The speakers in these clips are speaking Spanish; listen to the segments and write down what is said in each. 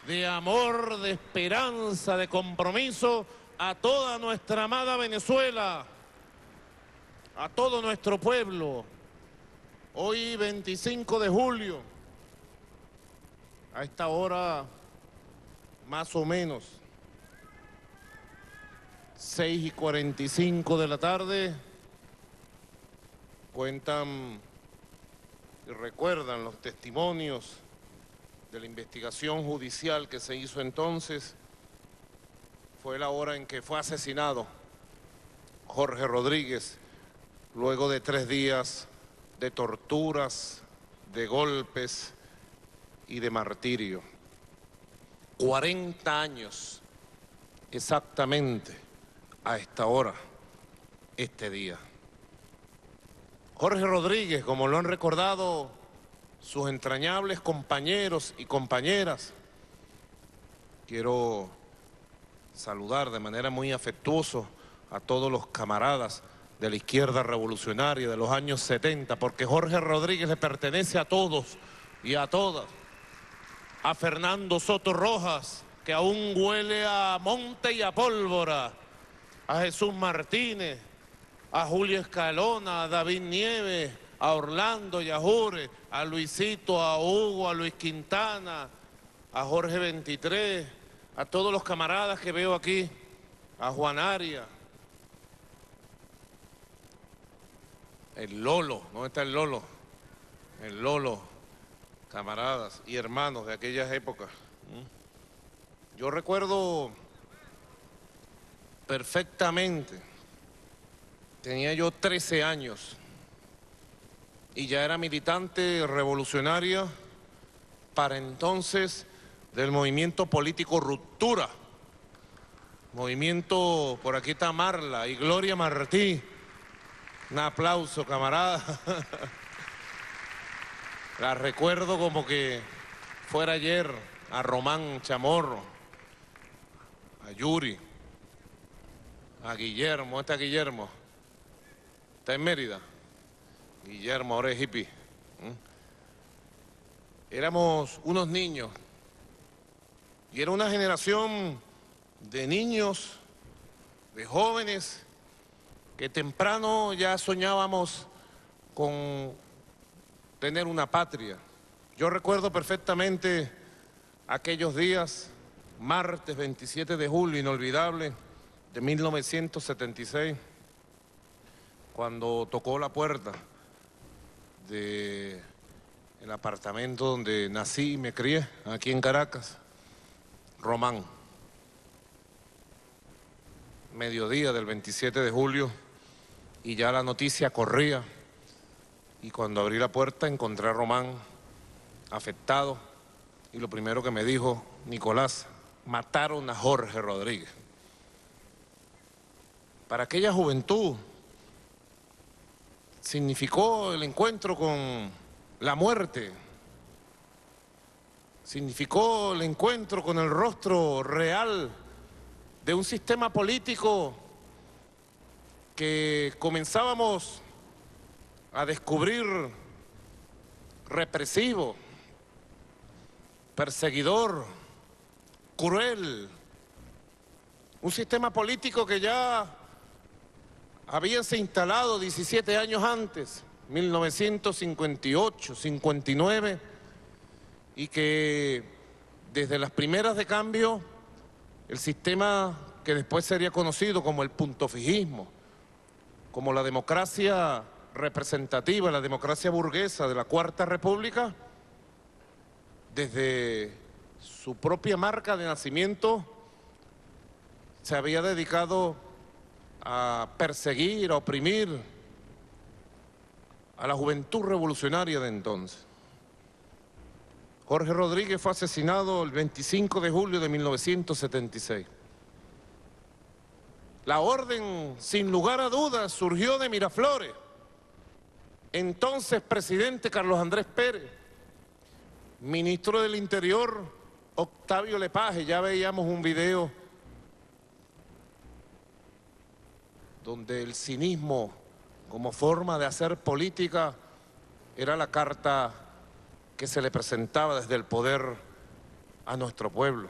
de amor, de esperanza, de compromiso a toda nuestra amada Venezuela, a todo nuestro pueblo. Hoy 25 de julio, a esta hora más o menos, 6:45 de la tarde, cuentan y recuerdan los testimonios de la investigación judicial que se hizo entonces. Fue la hora en que fue asesinado Jorge Rodríguez, luego de 3 días de torturas, de golpes y de martirio. 40 años exactamente a esta hora, este día. Jorge Rodríguez, como lo han recordado sus entrañables compañeros y compañeras, quiero saludar de manera muy afectuosa a todos los camaradas de la izquierda revolucionaria de los años 70, porque Jorge Rodríguez le pertenece a todos y a todas. A Fernando Soto Rojas, que aún huele a monte y a pólvora. A Jesús Martínez, a Julio Escalona, a David Nieves, a Orlando Yajure, a Luisito, a Hugo, a Luis Quintana, a Jorge 23, a todos los camaradas que veo aquí, a Juan Arias, el Lolo, ¿dónde está el Lolo? El Lolo, camaradas y hermanos de aquellas épocas. Yo recuerdo perfectamente, tenía yo 13 años y ya era militante revolucionaria para entonces del movimiento político Ruptura. Movimiento, por aquí está Marla y Gloria Martí. Un aplauso, camarada. La recuerdo como que fuera ayer, a Román Chamorro, a Yuri, a Guillermo, ¿está Guillermo? ¿Está en Mérida? Guillermo, ahora es hippie. Éramos unos niños y era una generación de niños, de jóvenes, que temprano ya soñábamos con tener una patria. Yo recuerdo perfectamente aquellos días, martes 27 de julio, inolvidable, de 1976, cuando tocó la puerta del apartamento donde nací y me crié, aquí en Caracas, Román. Mediodía del 27 de julio y ya la noticia corría. Y cuando abrí la puerta encontré a Román afectado y lo primero que me dijo: Nicolás, mataron a Jorge Rodríguez. Para aquella juventud significó el encuentro con la muerte, significó el encuentro con el rostro real de un sistema político que comenzábamos a descubrir represivo, perseguidor, cruel. Un sistema político que ya habíase instalado 17 años antes, 1958, 59, y que desde las primeras de cambio, el sistema que después sería conocido como el puntofijismo, como la democracia representativa, la democracia burguesa de la Cuarta República, desde su propia marca de nacimiento, se había dedicado a perseguir, a oprimir a la juventud revolucionaria de entonces. Jorge Rodríguez fue asesinado el 25 de julio de 1976. La orden, sin lugar a dudas, surgió de Miraflores. Entonces presidente Carlos Andrés Pérez, ministro del Interior Octavio Lepage. Ya veíamos un video donde el cinismo como forma de hacer política era la carta que se le presentaba desde el poder a nuestro pueblo.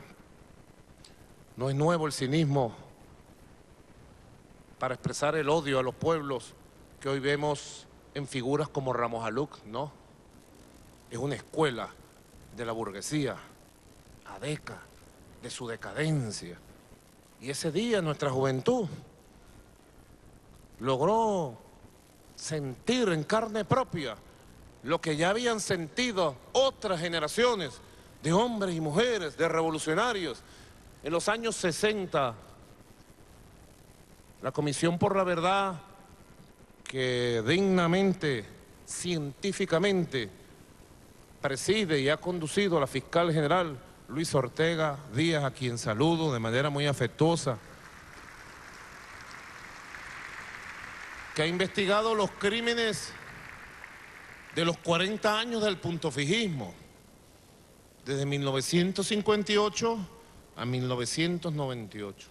No es nuevo el cinismo para expresar el odio a los pueblos que hoy vemos en figuras como Ramos Aluc, no. Es una escuela de la burguesía, adeca de su decadencia. Y ese día nuestra juventud logró sentir en carne propia lo que ya habían sentido otras generaciones de hombres y mujeres, de revolucionarios. En los años 60, la Comisión por la Verdad, que dignamente, científicamente, preside y ha conducido a la fiscal general Luis Ortega Díaz, a quien saludo de manera muy afectuosa, que ha investigado los crímenes de los 40 años del puntofijismo, desde 1958 a 1998.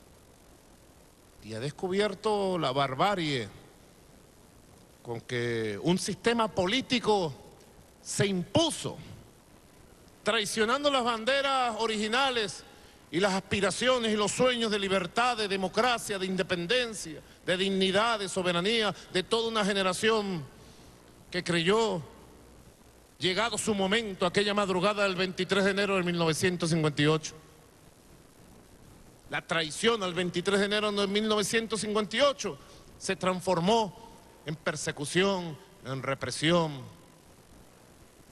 Y ha descubierto la barbarie con que un sistema político se impuso, traicionando las banderas originales y las aspiraciones y los sueños de libertad, de democracia, de independencia, de dignidad, de soberanía, de toda una generación que creyó, llegado su momento, aquella madrugada del 23 de enero de 1958. La traición al 23 de enero de 1958 se transformó en persecución, en represión.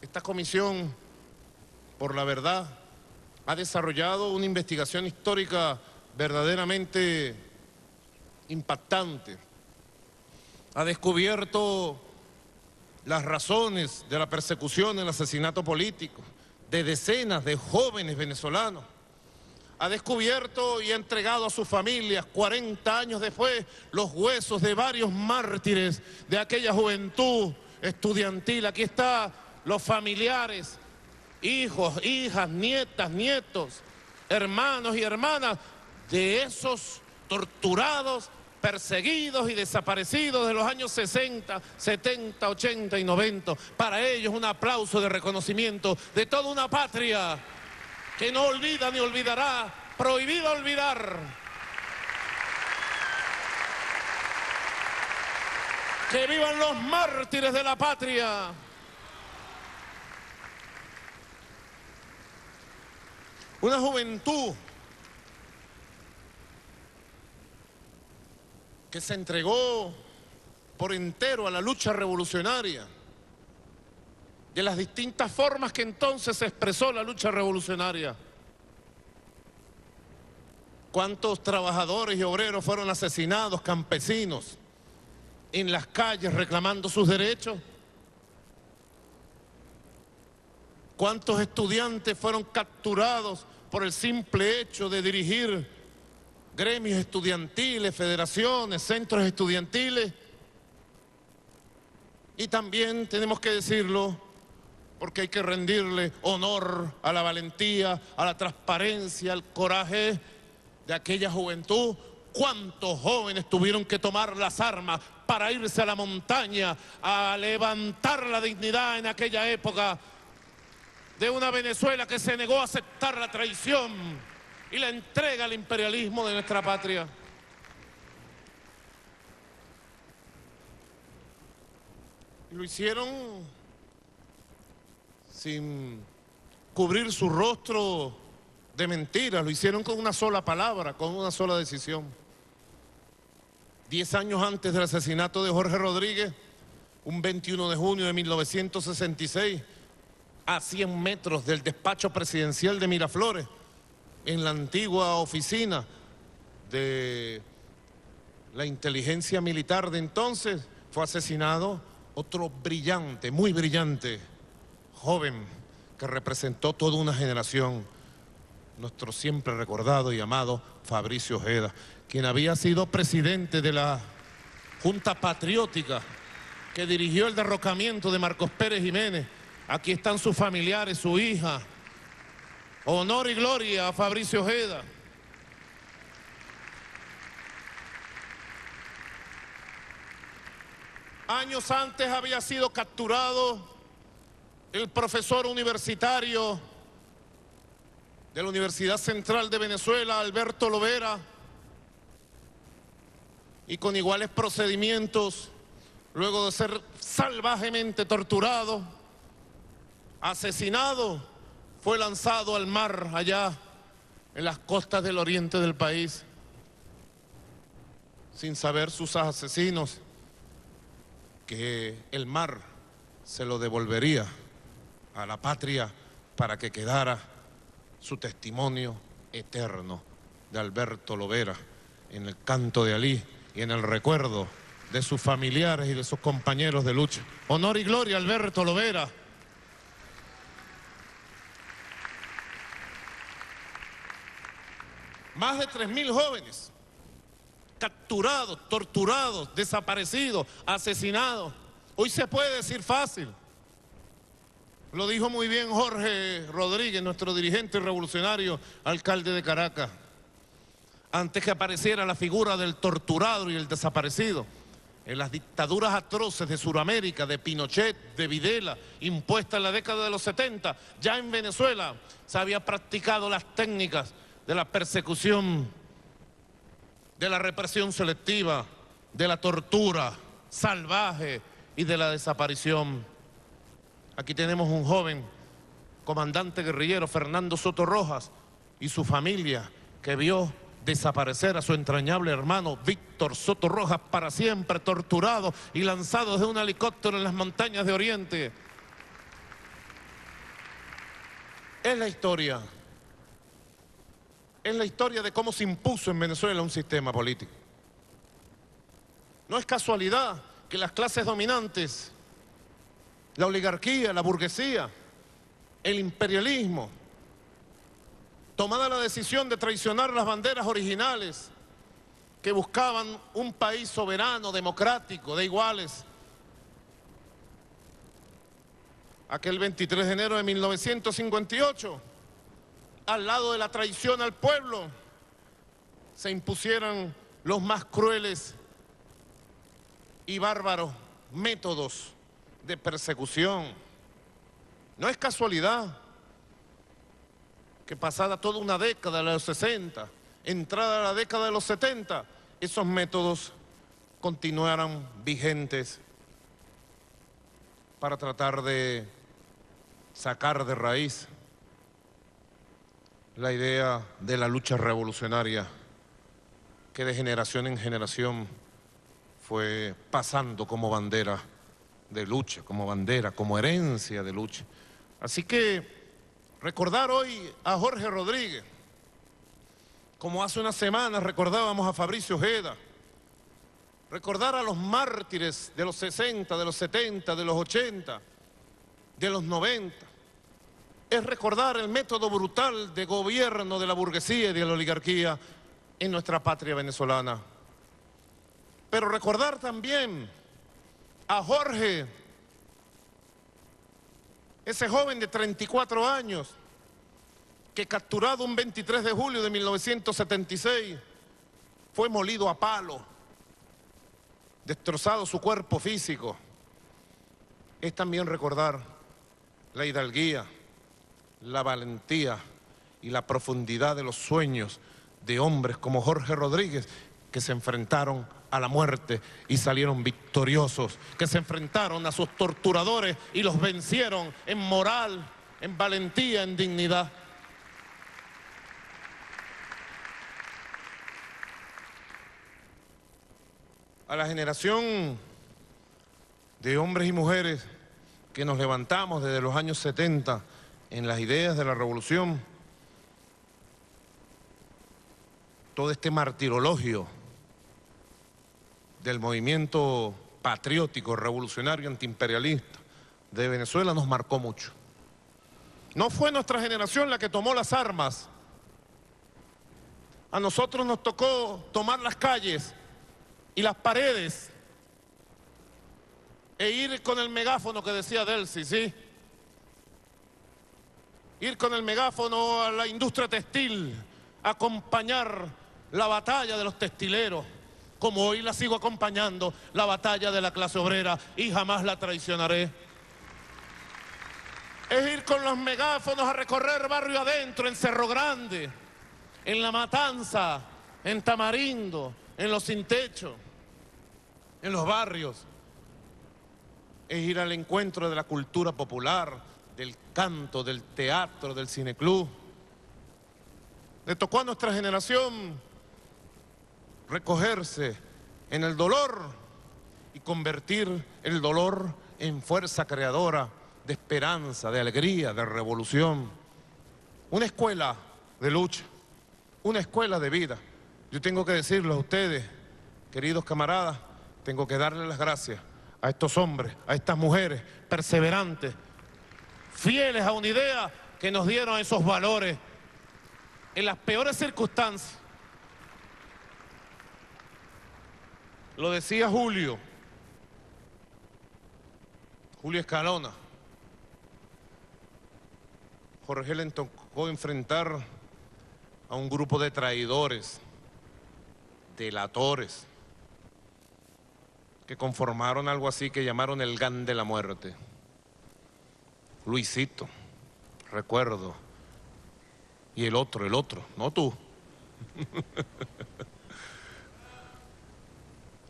Esta comisión por la verdad ha desarrollado una investigación histórica verdaderamente impactante. Ha descubierto las razones de la persecución y el asesinato político de decenas de jóvenes venezolanos. Ha descubierto y ha entregado a sus familias, 40 años después, los huesos de varios mártires de aquella juventud estudiantil. Aquí están los familiares, hijos, hijas, nietas, nietos, hermanos y hermanas de esos torturados, perseguidos y desaparecidos de los años 60, 70, 80 y 90. Para ellos un aplauso de reconocimiento de toda una patria que no olvida ni olvidará, prohibido olvidar. ¡Que vivan los mártires de la patria! Una juventud que se entregó por entero a la lucha revolucionaria, de las distintas formas que entonces se expresó la lucha revolucionaria. ¿Cuántos trabajadores y obreros fueron asesinados, campesinos, en las calles reclamando sus derechos? ¿Cuántos estudiantes fueron capturados por el simple hecho de dirigir gremios estudiantiles, federaciones, centros estudiantiles? Y también tenemos que decirlo, porque hay que rendirle honor a la valentía, a la transparencia, al coraje de aquella juventud. ¿Cuántos jóvenes tuvieron que tomar las armas para irse a la montaña a levantar la dignidad en aquella época de una Venezuela que se negó a aceptar la traición y la entrega al imperialismo de nuestra patria? Y lo hicieron sin cubrir su rostro de mentiras, lo hicieron con una sola palabra, con una sola decisión. 10 años antes del asesinato de Jorge Rodríguez, un 21 de junio de 1966, a 100 metros del despacho presidencial de Miraflores, en la antigua oficina de la inteligencia militar de entonces, fue asesinado otro brillante, muy brillante joven que representó toda una generación, nuestro siempre recordado y amado Fabricio Ojeda, quien había sido presidente de la Junta Patriótica que dirigió el derrocamiento de Marcos Pérez Jiménez. Aquí están sus familiares, su hija. Honor y gloria a Fabricio Ojeda. Años antes había sido capturado el profesor universitario de la Universidad Central de Venezuela, Alberto Lovera, y con iguales procedimientos, luego de ser salvajemente torturado, asesinado, fue lanzado al mar allá en las costas del oriente del país, sin saber sus asesinos que el mar se lo devolvería a la patria para que quedara su testimonio eterno de Alberto Lovera en el canto de Alí y en el recuerdo de sus familiares y de sus compañeros de lucha. Honor y gloria a Alberto Lovera. Más de 3.000 jóvenes capturados, torturados, desaparecidos, asesinados. Hoy se puede decir fácil. Lo dijo muy bien Jorge Rodríguez, nuestro dirigente revolucionario, alcalde de Caracas. Antes que apareciera la figura del torturado y el desaparecido, en las dictaduras atroces de Sudamérica, de Pinochet, de Videla, impuestas en la década de los 70, ya en Venezuela se había practicado las técnicas de la persecución, de la represión selectiva, de la tortura salvaje y de la desaparición. Aquí tenemos un joven comandante guerrillero, Fernando Soto Rojas, y su familia, que vio desaparecer a su entrañable hermano Víctor Soto Rojas para siempre, torturado y lanzado desde un helicóptero en las montañas de Oriente. Es la historia de cómo se impuso en Venezuela un sistema político. No es casualidad que las clases dominantes, la oligarquía, la burguesía, el imperialismo, tomada la decisión de traicionar las banderas originales que buscaban un país soberano, democrático, de iguales. Aquel 23 de enero de 1958, al lado de la traición al pueblo, se impusieran los más crueles y bárbaros métodos de persecución. No es casualidad que pasada toda una década de los 60, entrada la década de los 70, esos métodos continuaran vigentes para tratar de sacar de raíz la idea de la lucha revolucionaria que de generación en generación fue pasando como bandera de lucha, como bandera, como herencia de lucha. Así que recordar hoy a Jorge Rodríguez, como hace unas semanas recordábamos a Fabricio Ojeda, recordar a los mártires de los 60, de los 70, de los 80, de los 90, es recordar el método brutal de gobierno de la burguesía y de la oligarquía en nuestra patria venezolana. Pero recordar también a Jorge, ese joven de 34 años, que capturado un 23 de julio de 1976, fue molido a palo, destrozado su cuerpo físico. Es también recordar la hidalguía, la valentía y la profundidad de los sueños de hombres como Jorge Rodríguez, que se enfrentaron a la muerte y salieron victoriosos, que se enfrentaron a sus torturadores y los vencieron en moral, en valentía, en dignidad. A la generación de hombres y mujeres que nos levantamos desde los años 70 en las ideas de la revolución, todo este martirologio del movimiento patriótico, revolucionario, antiimperialista de Venezuela nos marcó mucho. No fue nuestra generación la que tomó las armas. A nosotros nos tocó tomar las calles y las paredes e ir con el megáfono que decía Delcy, ¿sí? Ir con el megáfono a la industria textil, acompañar la batalla de los textileros, como hoy la sigo acompañando, la batalla de la clase obrera, y jamás la traicionaré. es ir con los megáfonos a recorrer barrio adentro, en Cerro Grande, en La Matanza, en Tamarindo, en Los Sin Techo, en los barrios. Es ir al encuentro de la cultura popular, del canto, del teatro, del cineclub. Le tocó a nuestra generación recogerse en el dolor y convertir el dolor en fuerza creadora de esperanza, de alegría, de revolución. Una escuela de lucha, una escuela de vida. Yo tengo que decirles a ustedes, queridos camaradas, tengo que darles las gracias a estos hombres, a estas mujeres perseverantes, fieles a una idea que nos dieron esos valores en las peores circunstancias. Lo decía Julio Escalona. Jorge le tocó enfrentar a un grupo de traidores, delatores, que conformaron algo así que llamaron el GAN de la muerte. Luisito, recuerdo, y el otro, no tú.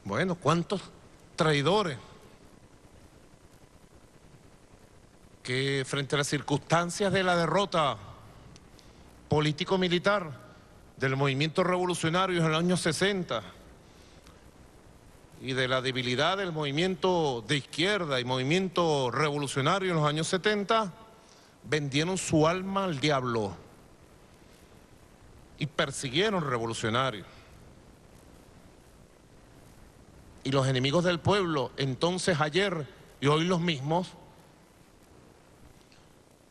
Bueno, ¿cuántos traidores que frente a las circunstancias de la derrota político-militar del movimiento revolucionario en los años 60 y de la debilidad del movimiento de izquierda y movimiento revolucionario en los años 70, vendieron su alma al diablo y persiguieron revolucionarios? Y los enemigos del pueblo, entonces, ayer y hoy los mismos,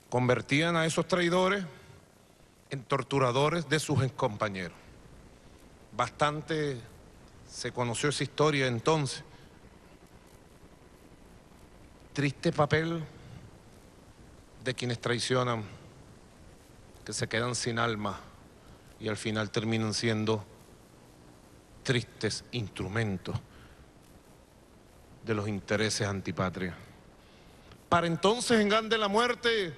convertían a esos traidores en torturadores de sus compañeros. Bastante se conoció esa historia entonces. Triste papel de quienes traicionan, que se quedan sin alma y al final terminan siendo tristes instrumentos de los intereses antipatria. Para entonces, en GAN de la muerte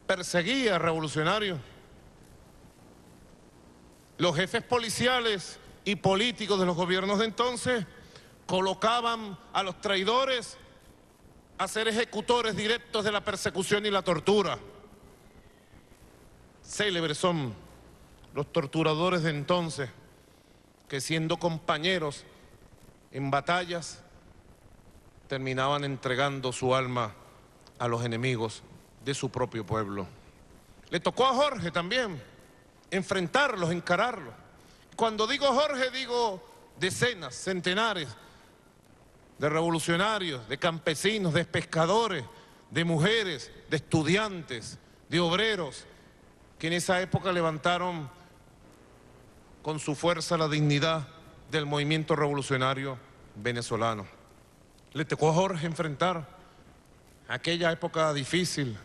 perseguía a revolucionarios. Los jefes policiales y políticos de los gobiernos de entonces colocaban a los traidores a ser ejecutores directos de la persecución y la tortura. Célebres son los torturadores de entonces, que siendo compañeros en batallas terminaban entregando su alma a los enemigos de su propio pueblo. Le tocó a Jorge también enfrentarlos, encararlos. Cuando digo Jorge, digo decenas, centenares de revolucionarios, de campesinos, de pescadores, de mujeres, de estudiantes, de obreros, que en esa época levantaron con su fuerza la dignidad del movimiento revolucionario venezolano. Le tocó a Jorge enfrentar aquella época difícil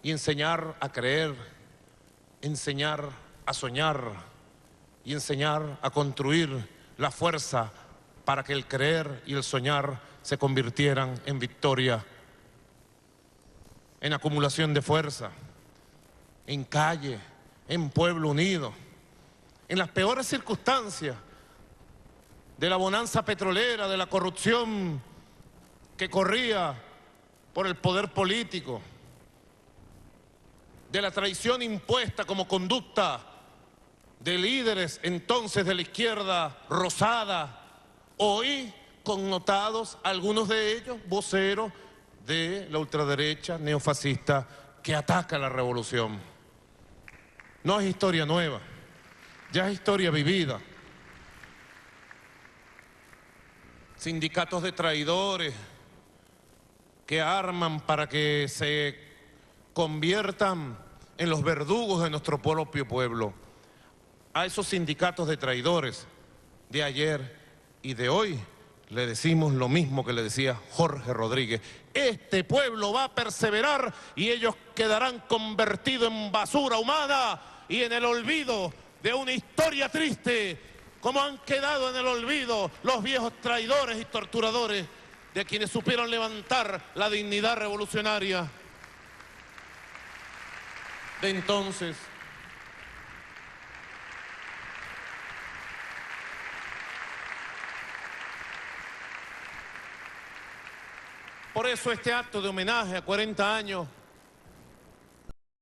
y enseñar a creer, enseñar a soñar y enseñar a construir la fuerza para que el creer y el soñar se convirtieran en victoria, en acumulación de fuerza, en calle, en pueblo unido, en las peores circunstancias de la bonanza petrolera, de la corrupción que corría por el poder político, de la traición impuesta como conducta de líderes entonces de la izquierda rosada, hoy connotados, algunos de ellos voceros de la ultraderecha neofascista que ataca la revolución. No es historia nueva, ya es historia vivida. Sindicatos de traidores que arman para que se conviertan en los verdugos de nuestro propio pueblo. A esos sindicatos de traidores de ayer y de hoy le decimos lo mismo que le decía Jorge Rodríguez: este pueblo va a perseverar y ellos quedarán convertidos en basura humana y en el olvido de una historia triste, como han quedado en el olvido los viejos traidores y torturadores de quienes supieron levantar la dignidad revolucionaria de entonces. Por eso este acto de homenaje a 40 años